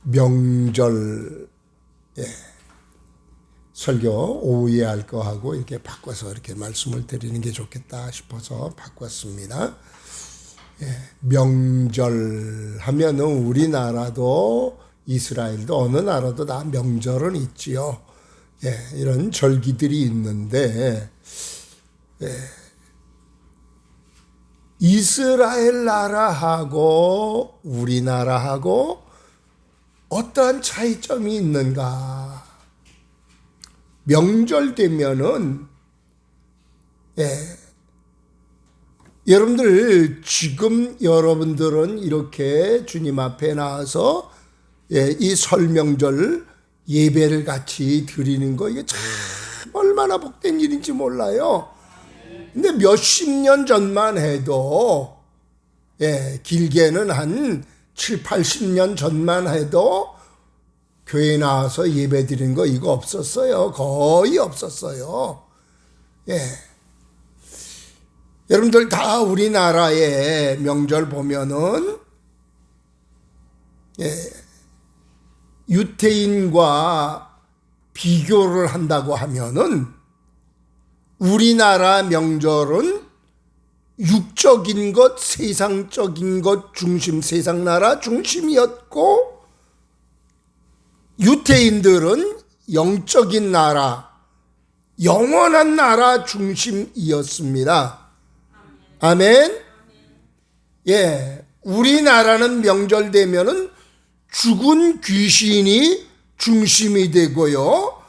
명절 설교 오후에 할 거하고 이렇게 바꿔서 이렇게 말씀을 드리는 게 좋겠다 싶어서 바꿨습니다. 명절 하면은 우리나라도 이스라엘도 어느 나라도 다 명절은 있지요. 이런 절기들이 있는데 이스라엘 나라하고 우리나라하고 어떠한 차이점이 있는가? 명절 되면은 여러분들 지금 여러분들은 이렇게 주님 앞에 나와서 이 설명절 예배를 같이 드리는 거 이게 참 얼마나 복된 일인지 몰라요. 근데 몇십 년 전만 해도 길게는 한 7, 80년 전만 해도 교회 나와서 예배 드리는 거 이거 없었어요. 거의 없었어요. 여러분들 다 우리나라의 명절 보면은 유태인과 비교를 한다고 하면은 우리나라 명절은 육적인 것, 세상적인 것 중심, 세상 나라 중심이었고 유태인들은 영적인 나라, 영원한 나라 중심이었습니다. 아멘. 우리나라는 명절 되면은 죽은 귀신이 중심이 되고요.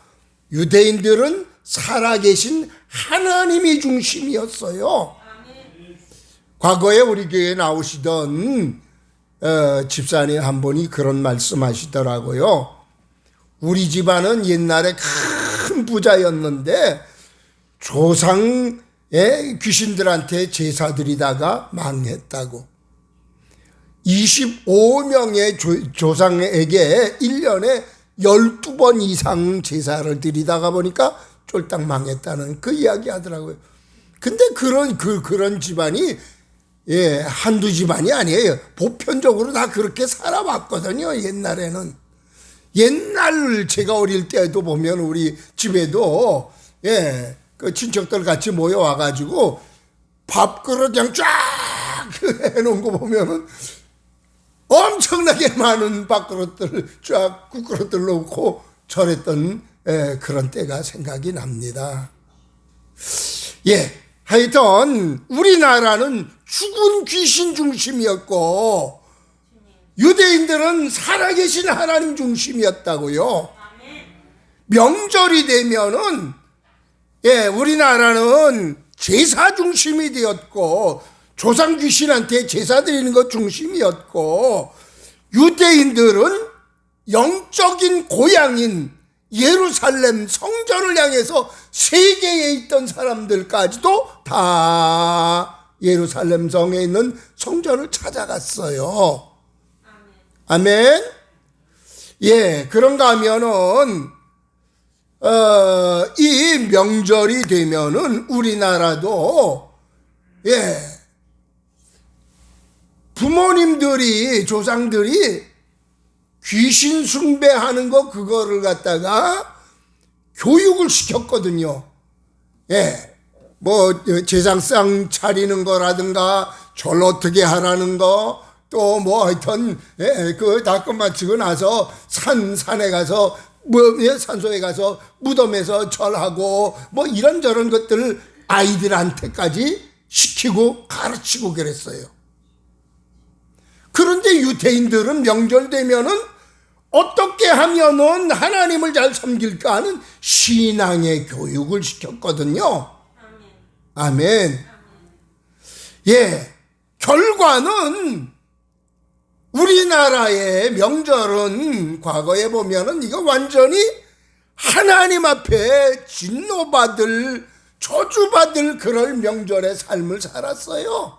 유대인들은 살아계신 하나님이 중심이었어요. 과거에 우리 교회에 나오시던 집사님 한 분이 그런 말씀하시더라고요. 우리 집안은 옛날에 큰 부자였는데 조상의 귀신들한테 제사 드리다가 망했다고. 25명의 조상에게 1년에 12번 이상 제사를 드리다가 보니까 쫄딱 망했다는 그 이야기 하더라고요. 근데 그런 집안이 한두 집안이 아니에요. 보편적으로 다 그렇게 살아왔거든요. 옛날에는. 옛날 제가 어릴 때도 보면 우리 집에도 그 친척들 같이 모여와가지고 밥그릇 그냥 쫙 해놓은 거 보면은 엄청나게 많은 밥그릇들 쫙 국그릇들 놓고 절했던 그런 때가 생각이 납니다. 하여튼 우리나라는 죽은 귀신 중심이었고 유대인들은 살아계신 하나님 중심이었다고요. 명절이 되면은 우리나라는 제사 중심이 되었고 조상 귀신한테 제사 드리는 것 중심이었고 유대인들은 영적인 고향인 예루살렘 성전을 향해서 세계에 있던 사람들까지도 다 예루살렘 성에 있는 성전을 찾아갔어요. 아멘. 그런가 하면은 이 명절이 되면은 우리나라도 부모님들이 조상들이 귀신 숭배하는 거 그거를 갖다가 교육을 시켰거든요. 뭐 제상상 차리는 거라든가 절 어떻게 하라는 거 또 뭐 하여튼 그 다 끝마치고 나서 산에 가서 산소에 가서 무덤에서 절하고 뭐 이런저런 것들을 아이들한테까지 시키고 가르치고 그랬어요. 그런데 유대인들은 명절 되면은 어떻게 하면은 하나님을 잘 섬길까 하는 신앙의 교육을 시켰거든요. 아멘. 결과는 우리나라의 명절은 과거에 보면은 이거 완전히 하나님 앞에 진노받을 저주받을 그럴 명절의 삶을 살았어요.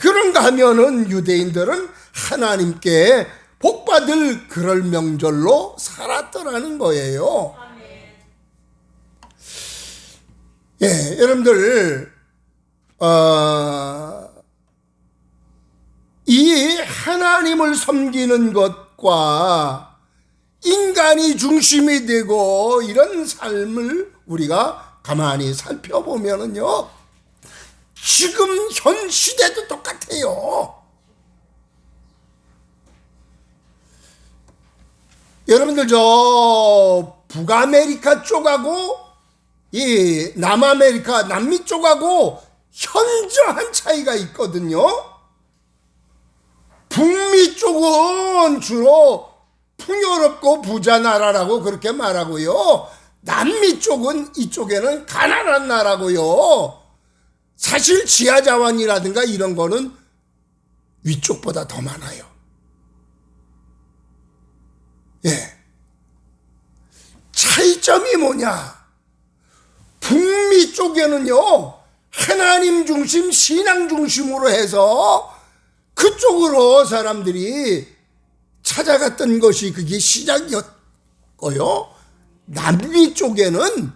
그런가 하면은 유대인들은 하나님께 복받을 그럴 명절로 살았더라는 거예요. 여러분들 하나님을 섬기는 것과 인간이 중심이 되고 이런 삶을 우리가 가만히 살펴보면은요, 지금 현 시대도 똑같아요. 여러분들 저 북아메리카 쪽하고 이 남아메리카 남미 쪽하고 현저한 차이가 있거든요. 북미 쪽은 주로 풍요롭고 부자 나라라고 그렇게 말하고요, 남미 쪽은 이쪽에는 가난한 나라고요. 사실 지하자원이라든가 이런 거는 위쪽보다 더 많아요. 예. 차이점이 뭐냐? 북미 쪽에는요, 하나님 중심, 신앙 중심으로 해서 그쪽으로 사람들이 찾아갔던 것이 그게 시작이었고요. 남미 쪽에는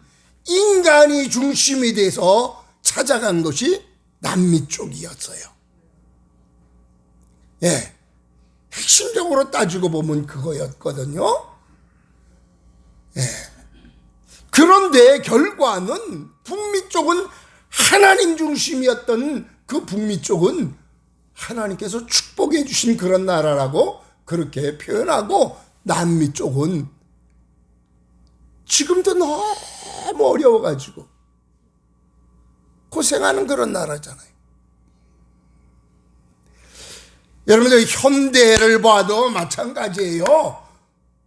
인간이 중심이 돼서 찾아간 것이 남미 쪽이었어요. 예. 핵심적으로 따지고 보면 그거였거든요. 예. 그런데 결과는 북미 쪽은 하나님 중심이었던 그 북미 쪽은 하나님께서 축복해 주신 그런 나라라고 그렇게 표현하고, 남미 쪽은 지금도 너무 어려워가지고 고생하는 그런 나라잖아요. 여러분들 현대를 봐도 마찬가지예요.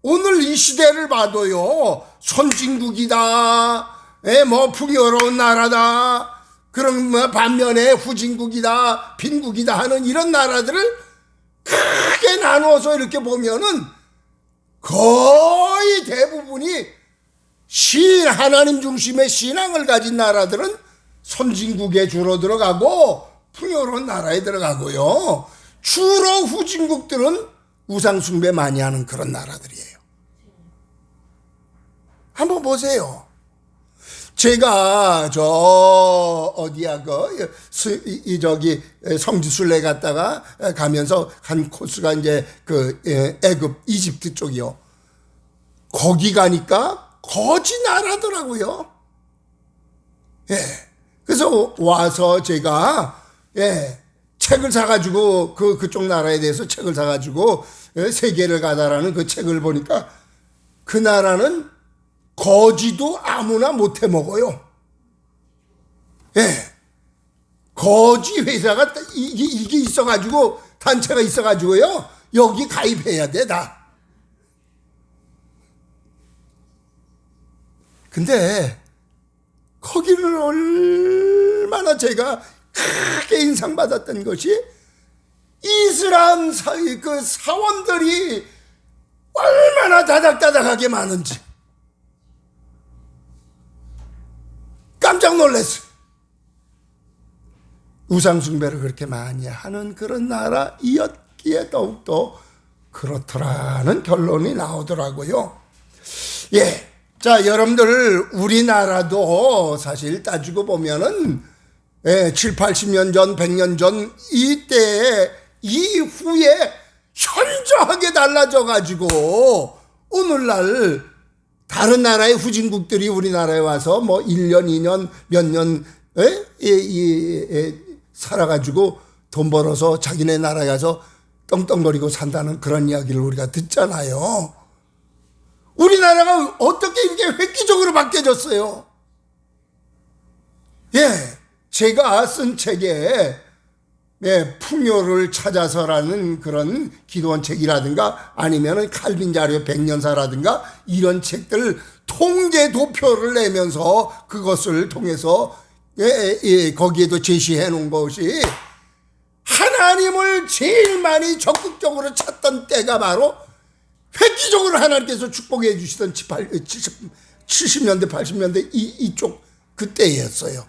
오늘 이 시대를 봐도요, 선진국이다, 뭐 풍요로운 나라다, 그런 뭐 반면에 후진국이다, 빈국이다 하는 이런 나라들을 크게 나누어서 이렇게 보면은 거의 대부분이 하나님 중심의 신앙을 가진 나라들은 선진국에 주로 들어가고 풍요로운 나라에 들어가고요, 주로 후진국들은 우상숭배 많이 하는 그런 나라들이에요. 한번 보세요. 제가 저기 성지순례 갔다가 가면서 한 코스가 이제 그 애굽 이집트 쪽이요. 거기 가니까 거지 나라더라고요. 예. 그래서 와서 제가 책을 사가지고 그쪽 나라에 대해서 책을 사가지고 세계를 가다라는 그 책을 보니까 그 나라는 거지도 아무나 못해 먹어요. 예. 거지 회사가 이게 있어가지고, 단체가 있어가지고요, 여기 가입해야 돼, 다. 근데 거기를 얼마나 제가 크게 인상받았던 것이, 이슬람 그 사원들이 얼마나 다닥다닥하게 많은지 깜짝 놀랐어요. 우상숭배를 그렇게 많이 하는 그런 나라이었기에 더욱더 그렇더라는 결론이 나오더라고요. 예. 자, 여러분들, 우리나라도 사실 따지고 보면은 7, 80년 전, 100년 전 이때에 이후에 현저하게 달라져가지고 오늘날 다른 나라의 후진국들이 우리나라에 와서 뭐 1년, 2년, 몇 년 살아가지고 돈 벌어서 자기네 나라에 가서 떵떵거리고 산다는 그런 이야기를 우리가 듣잖아요. 우리나라가 어떻게 이렇게 획기적으로 바뀌어졌어요? 예, 제가 쓴 책에 풍요를 찾아서라는 그런 기도원 책이라든가 아니면은 칼빈 자료 100년사라든가 이런 책들 통계 도표를 내면서 그것을 통해서 거기에도 제시해 놓은 것이, 하나님을 제일 많이 적극적으로 찾던 때가 바로 획기적으로 하나님께서 축복해 주시던 70년대 80년대 이쪽 그때였어요.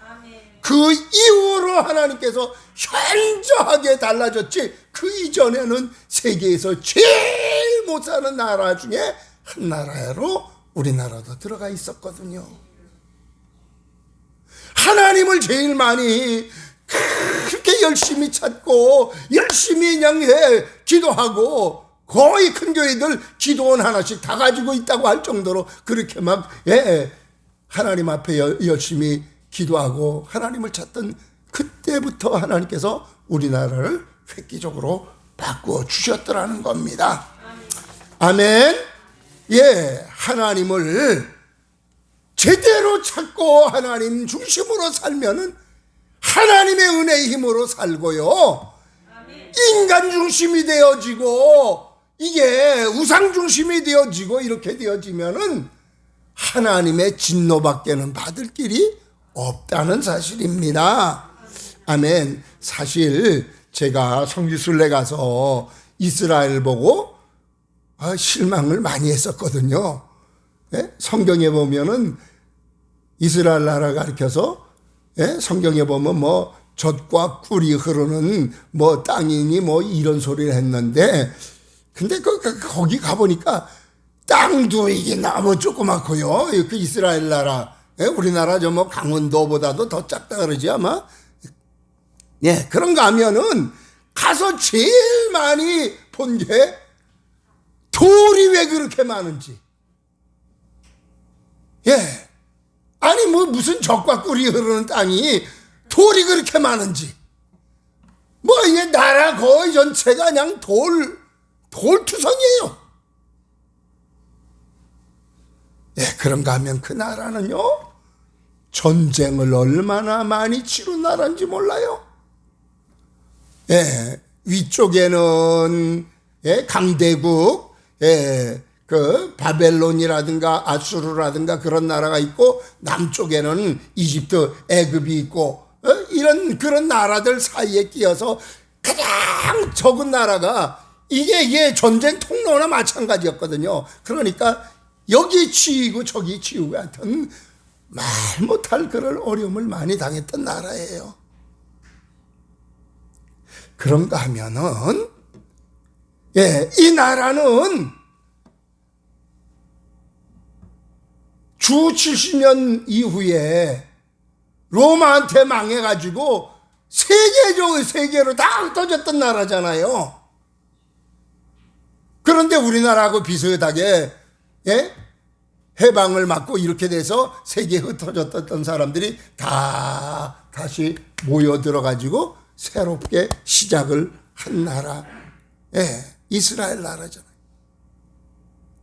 그 이후로 하나님께서 현저하게 달라졌지, 그 이전에는 세계에서 제일 못 사는 나라 중에 한 나라로 우리나라도 들어가 있었거든요. 하나님을 제일 많이 그렇게 열심히 찾고 열심히 그냥 기도하고 거의 큰 교회들 기도원 하나씩 다 가지고 있다고 할 정도로 그렇게 막 하나님 앞에 열심히 기도하고 하나님을 찾던 그때부터 하나님께서 우리나라를 획기적으로 바꾸어 주셨더라는 겁니다. 아멘. 하나님을 제대로 찾고 하나님 중심으로 살면은 하나님의 은혜의 힘으로 살고요. 인간 중심이 되어지고 이게 우상 중심이 되어지고 이렇게 되어지면은 하나님의 진노밖에는 받을 길이 없다는 사실입니다. 아멘. 사실 제가 성지순례 가서 이스라엘 보고 실망을 많이 했었거든요. 성경에 보면은 이스라엘 나라 가리켜서 성경에 보면 뭐 젖과 꿀이 흐르는 뭐 땅이니 뭐 이런 소리를 했는데, 근데 거기 가보니까 땅도 이게 너무 조그맣고요. 그 이스라엘 나라, 우리나라 저 뭐 강원도보다도 더 작다 그러지 아마. 그런가 하면은 가서 제일 많이 본 게 돌이 왜 그렇게 많은지. 아니 뭐 무슨 젖과 꿀이 흐르는 땅이 돌이 그렇게 많은지. 뭐 이게 나라 거의 전체가 그냥 돌투성이에요. 그런가 하면 그 나라는요, 전쟁을 얼마나 많이 치른 나라인지 몰라요. 위쪽에는 강대국, 그 바벨론이라든가 아수르라든가 그런 나라가 있고, 남쪽에는 이집트, 애굽이 있고, 이런 그런 나라들 사이에 끼어서 가장 적은 나라가 이게 전쟁 통로나 마찬가지였거든요. 그러니까 여기 치이고 저기 치이고 하여튼 말 못할 그런 어려움을 많이 당했던 나라예요. 그런가 하면은 이 나라는 주 70년 이후에 로마한테 망해가지고 세계로 다 흩어졌던 나라잖아요. 그런데 우리나라하고 비슷하게 해방을 맞고 이렇게 돼서 세계에 흩어졌던 사람들이 다 다시 모여들어가지고 새롭게 시작을 한 나라, 이스라엘 나라잖아요.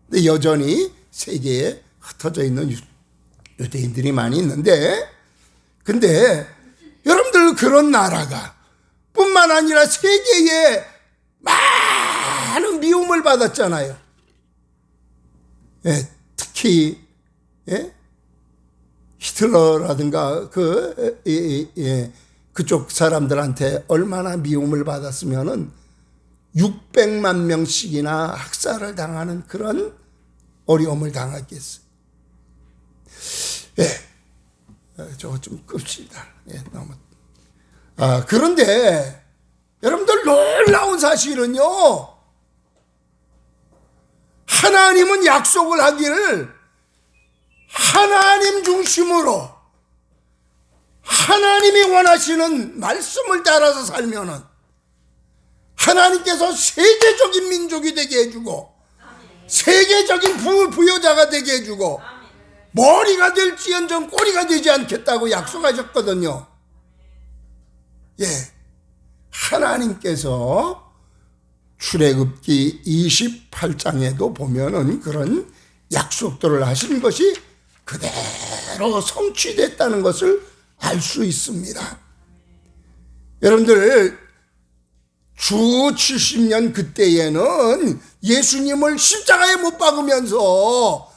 근데 여전히 세계에 흩어져 있는 유대인들이 많이 있는데, 근데 여러분들 그런 나라가 뿐만 아니라 세계에 많은 미움을 받았잖아요. 특히 히틀러라든가 그쪽 사람들한테 얼마나 미움을 받았으면은 600만 명씩이나 학살을 당하는 그런 어려움을 당했겠어요. 저거 좀 끕시다. 너무. 그런데 여러분들 놀라운 사실은요, 하나님은 약속을 하기를 하나님 중심으로 하나님이 원하시는 말씀을 따라서 살면은 하나님께서 세계적인 민족이 되게 해주고 세계적인 부여자가 되게 해주고 머리가 될지언정 꼬리가 되지 않겠다고 약속하셨거든요. 하나님께서 출애굽기 28장에도 보면은 그런 약속들을 하신 것이 그대로 성취됐다는 것을 알 수 있습니다. 여러분들 주 70년 그때에는 예수님을 십자가에 못 박으면서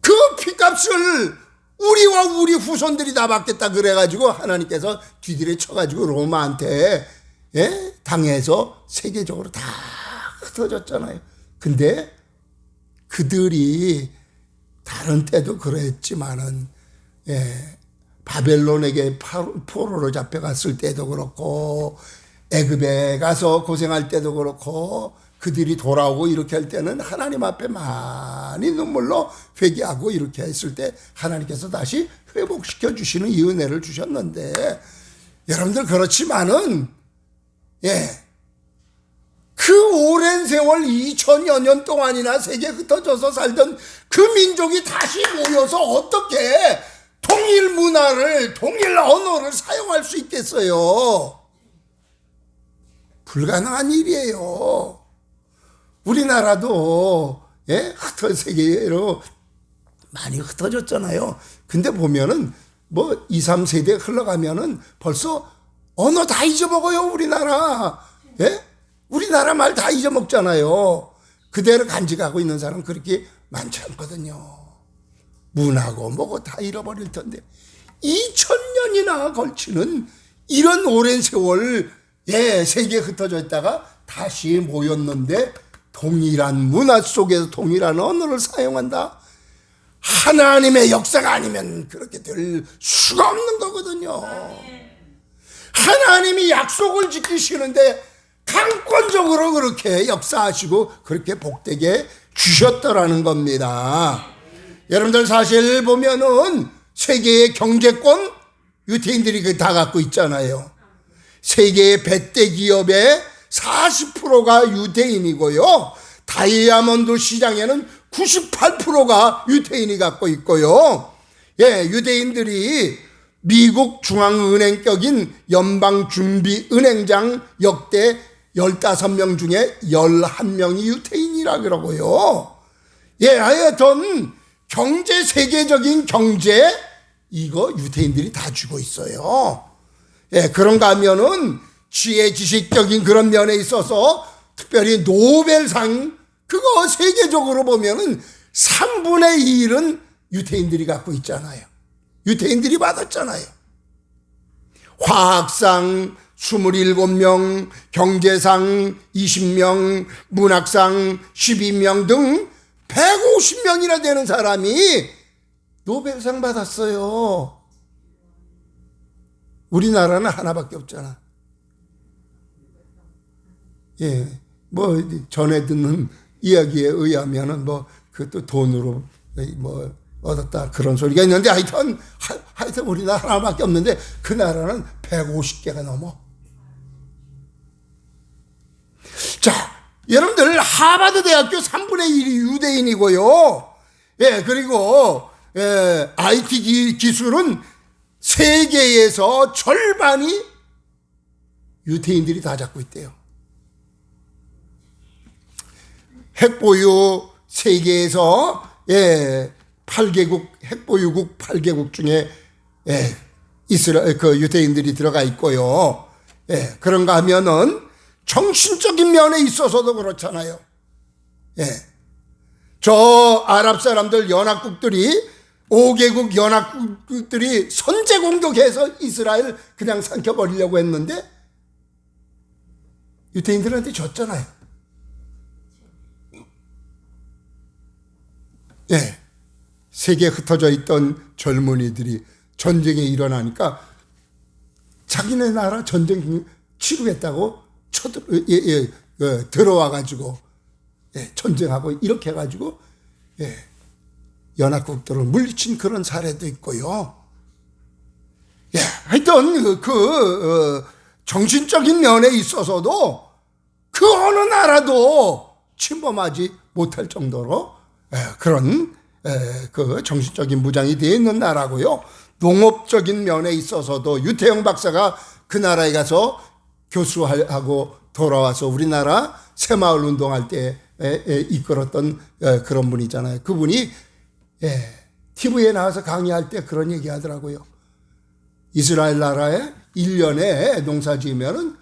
그 피값을 우리와 우리 후손들이 다 받겠다 그래가지고 하나님께서 뒤들에 쳐가지고 로마한테 당해서 세계적으로 다 흩어졌잖아요. 근데 그들이 다른 때도 그랬지만은 바벨론에게 포로로 잡혀갔을 때도 그렇고 애굽에 가서 고생할 때도 그렇고 그들이 돌아오고 이렇게 할 때는 하나님 앞에 많이 눈물로 회개하고 이렇게 했을 때 하나님께서 다시 회복시켜 주시는 이 은혜를 주셨는데, 여러분들 그렇지만은 그 오랜 세월 2000여 년 동안이나 세계에 흩어져서 살던 그 민족이 다시 모여서 어떻게 통일 문화를, 통일 언어를 사용할 수 있겠어요? 불가능한 일이에요. 우리나라도 세계로 많이 흩어졌잖아요. 근데 보면은 뭐 2, 3세대 흘러가면은 벌써 언어 다 잊어먹어요, 우리나라. 우리나라 말 다 잊어먹잖아요. 그대로 간직하고 있는 사람 그렇게 많지 않거든요. 문하고 뭐고 다 잃어버릴 텐데 2000년이나 걸치는 이런 오랜 세월 세계에 흩어져 있다가 다시 모였는데 동일한 문화 속에서 동일한 언어를 사용한다. 하나님의 역사가 아니면 그렇게 될 수가 없는 거거든요. 하나님이 약속을 지키시는데 강권적으로 그렇게 역사하시고 그렇게 복되게 주셨더라는 겁니다. 여러분들 사실 보면은 세계의 경제권 유태인들이 다 갖고 있잖아요. 세계의 배대 기업의 40%가 유대인이고요. 다이아몬드 시장에는 98%가 유대인이 갖고 있고요. 유대인들이 미국 중앙은행격인 연방준비은행장 역대 15명 중에 11명이 유대인이라 그러고요. 하여튼 경제, 세계적인 경제 이거 유대인들이 다 쥐고 있어요. 그런가 하면은 지혜 지식적인 그런 면에 있어서 특별히 노벨상 그거 세계적으로 보면은 3분의 2는 유대인들이 갖고 있잖아요. 유대인들이 받았잖아요. 화학상 27명, 경제상 20명, 문학상 12명 등 150명이나 되는 사람이 노벨상 받았어요. 우리나라는 하나밖에 없잖아. 뭐 전에 듣는 이야기에 의하면은 뭐 그것도 돈으로 뭐 얻었다 그런 소리가 있는데 하여튼 우리나라 하나밖에 없는데 그 나라는 150개가 넘어. 자, 여러분들 하버드 대학교 3분의 1이 유대인이고요. 그리고 IT 기술은 세계에서 절반이 유대인들이 다 잡고 있대요. 핵보유 세계에서 8개국 핵보유국 8개국 중에 이스라엘 그 유대인들이 들어가 있고요. 그런가 하면은 정신적인 면에 있어서도 그렇잖아요. 저 아랍 사람들 연합국들이 5개국 연합국들이 선제 공격해서 이스라엘 그냥 삼켜버리려고 했는데 유대인들한테 졌잖아요. 세계에 흩어져 있던 젊은이들이 전쟁이 일어나니까 자기네 나라 전쟁 치르겠다고 들어와가지고 전쟁하고 이렇게 해가지고 연합국들을 물리친 그런 사례도 있고요. 하여튼 정신적인 면에 있어서도 그 어느 나라도 침범하지 못할 정도로 그런 그 정신적인 무장이 되어 있는 나라고요. 농업적인 면에 있어서도 유태영 박사가 그 나라에 가서 교수하고 돌아와서 우리나라 새마을 운동할 때 이끌었던 그런 분이잖아요. 그분이 TV에 나와서 강의할 때 그런 얘기 하더라고요. 이스라엘 나라에 1년에 농사 지으면은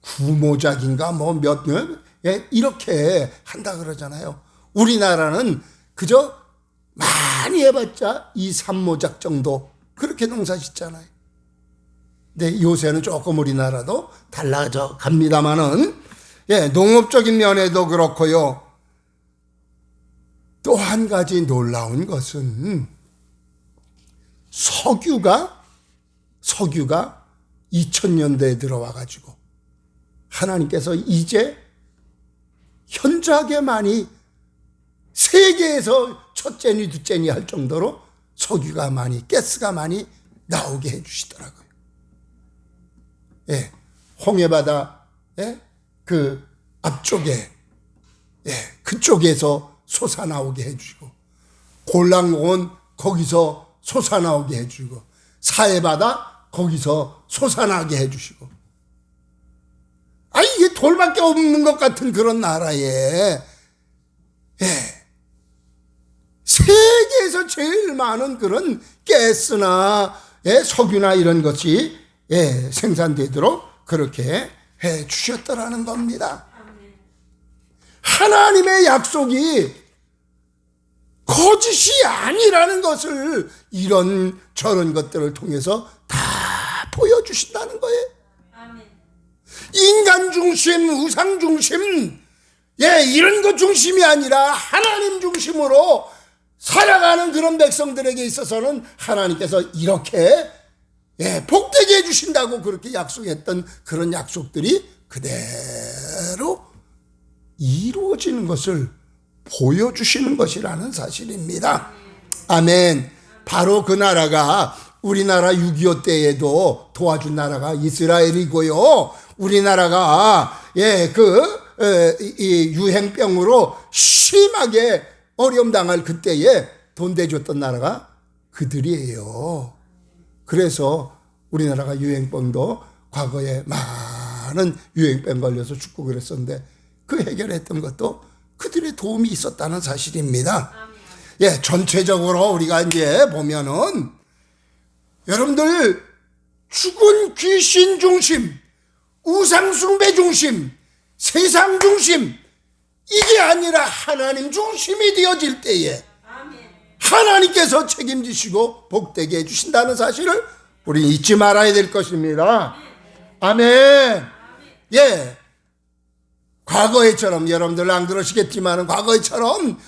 구모작인가 뭐 몇 년 이렇게 한다 그러잖아요. 우리나라는 그저 많이 해봤자 2, 3모작 정도 그렇게 농사 짓잖아요. 근데 요새는 조금 우리나라도 달라져 갑니다만은 농업적인 면에도 그렇고요. 또 한 가지 놀라운 것은 석유가 2000년대에 들어와 가지고 하나님께서 이제 현저하게 많이 세계에서 첫째니 둘째니 할 정도로 석유가 많이, 가스가 많이 나오게 해주시더라고요. 예, 홍해바다 그 앞쪽에 그쪽에서 솟아나오게 해주시고, 골랑공원 거기서 솟아나오게 해주고, 사해바다 거기서 솟아나게 해주시고, 이게 돌밖에 없는 것 같은 그런 나라에 세계에서 제일 많은 그런 가스나 석유나 이런 것이 생산되도록 그렇게 해 주셨더라는 겁니다. 하나님의 약속이 거짓이 아니라는 것을 이런 저런 것들을 통해서 다 보여주신다는 거예요. 인간 중심, 우상 중심, 이런 것 중심이 아니라 하나님 중심으로 살아가는 그런 백성들에게 있어서는 하나님께서 이렇게 복되게 해주신다고 그렇게 약속했던 그런 약속들이 그대로 이루어지는 것을 보여주시는 것이라는 사실입니다. 아멘. 바로 그 나라가 우리나라 6.25 때에도 도와준 나라가 이스라엘이고요. 우리나라가 이 유행병으로 심하게 어려움 당할 그때에 돈 대줬던 나라가 그들이에요. 그래서 우리나라가 유행병도 과거에 많은 유행병 걸려서 죽고 그랬었는데 그 해결했던 것도 그들의 도움이 있었다는 사실입니다. 전체적으로 우리가 이제 보면은 여러분들 죽은 귀신 중심, 우상숭배 중심, 세상 중심, 이게 아니라 하나님 중심이 되어질 때에 하나님께서 책임지시고 복되게 해주신다는 사실을 우리 잊지 말아야 될 것입니다. 아멘. 과거에처럼, 여러분들 안 그러시겠지만 과거에처럼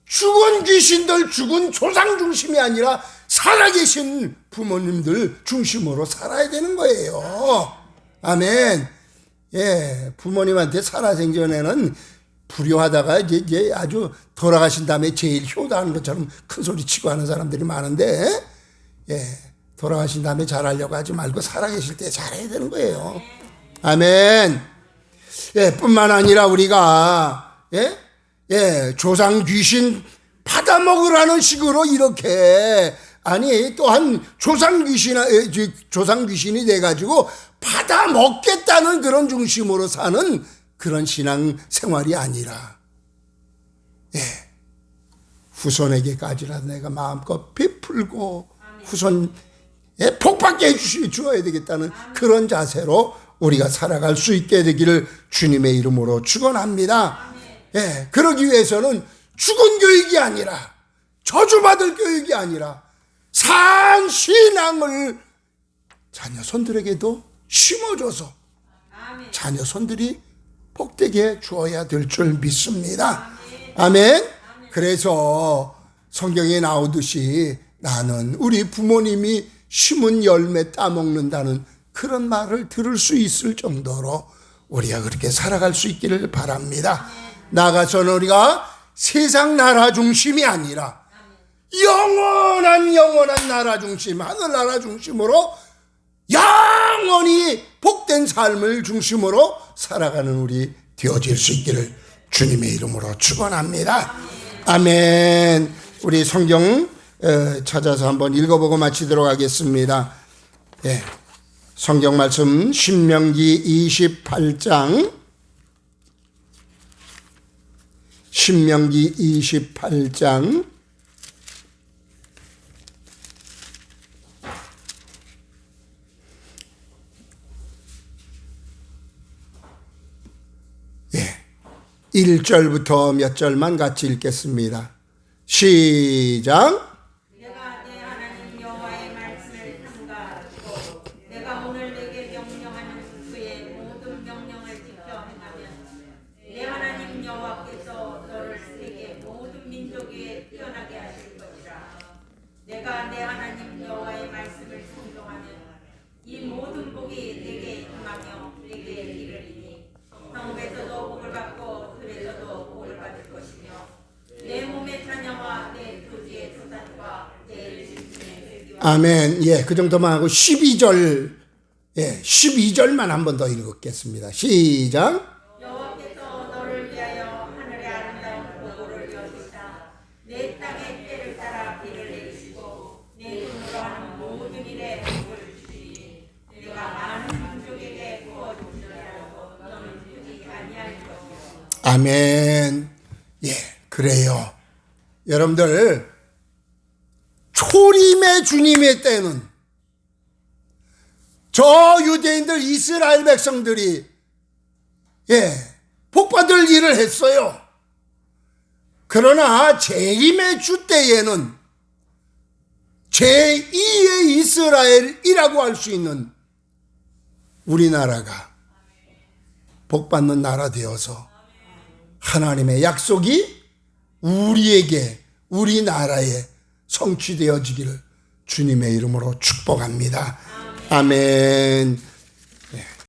죽은 귀신들, 죽은 조상 중심이 아니라 살아계신 부모님들 중심으로 살아야 되는 거예요. 아멘. 부모님한테 살아생전에는 불효하다가 이제 아주 돌아가신 다음에 제일 효도하는 것처럼 큰 소리 치고 하는 사람들이 많은데, 돌아가신 다음에 잘하려고 하지 말고 살아계실 때 잘해야 되는 거예요. 아멘. 뿐만 아니라 우리가 조상 귀신 받아먹으라는 식으로 이렇게, 또한 조상 귀신이 돼가지고 받아먹겠다는 그런 중심으로 사는 그런 신앙 생활이 아니라, 후손에게까지라도 내가 마음껏 베풀고 후손 복받게 해주어야 되겠다는 그런 자세로 우리가 살아갈 수 있게 되기를 주님의 이름으로 축원합니다. 그러기 위해서는 죽은 교육이 아니라, 저주받을 교육이 아니라 산 신앙을 자녀손들에게도 심어줘서 자녀손들이 복되게 주어야 될 줄 믿습니다. 아멘. 그래서 성경에 나오듯이 나는 우리 부모님이 심은 열매 따먹는다는 그런 말을 들을 수 있을 정도로 우리가 그렇게 살아갈 수 있기를 바랍니다. 나아가서는 우리가 세상 나라 중심이 아니라 영원한 나라 중심, 하늘나라 중심으로 영원히 복된 삶을 중심으로 살아가는 우리 되어질 수 있기를 주님의 이름으로 축원합니다. 아멘. 우리 성경 찾아서 한번 읽어보고 마치도록 하겠습니다. 성경 말씀 신명기 28장, 신명기 28장 1절부터 몇 절만 같이 읽겠습니다. 시작. 내가 내 하나님 여호와의 말씀을 삼가하고 내가 오늘 내게 명령하는 그의 모든 명령을 지켜 행하면 내 하나님 여호와께서 너를 세계 모든 민족 위에 뛰어나게 하실 것이라. 내가 내 하나님 여호와의 말씀을 순종하면 이 모든 복이 내게 임하며 내게 이르리니 성읍에서도 복을 받고 들에서도 아멘. 예, 그 정도만 하고 12절, 예, 12절만 한 번 더 읽겠습니다. 시작. 여호와께서 너를 위하여 하늘의 아름다운 보고를 여시사 내 땅의 때를 따라 비를 내리시고 내 손으로 하는 모든 일에 복을 주시니 내가 많은 민족에게 부어주시리라고 너는 듣지 아니할 것이요. 아멘. 예, 그래요. 여러분들, 초림의 주님의 때는 저 유대인들 이스라엘 백성들이 복받을 일을 했어요. 그러나 재림의 주 때에는 제2의 이스라엘이라고 할 수 있는 우리나라가 복받는 나라 되어서 하나님의 약속이 우리에게, 우리나라에 성취되어지기를 주님의 이름으로 축복합니다. 아멘.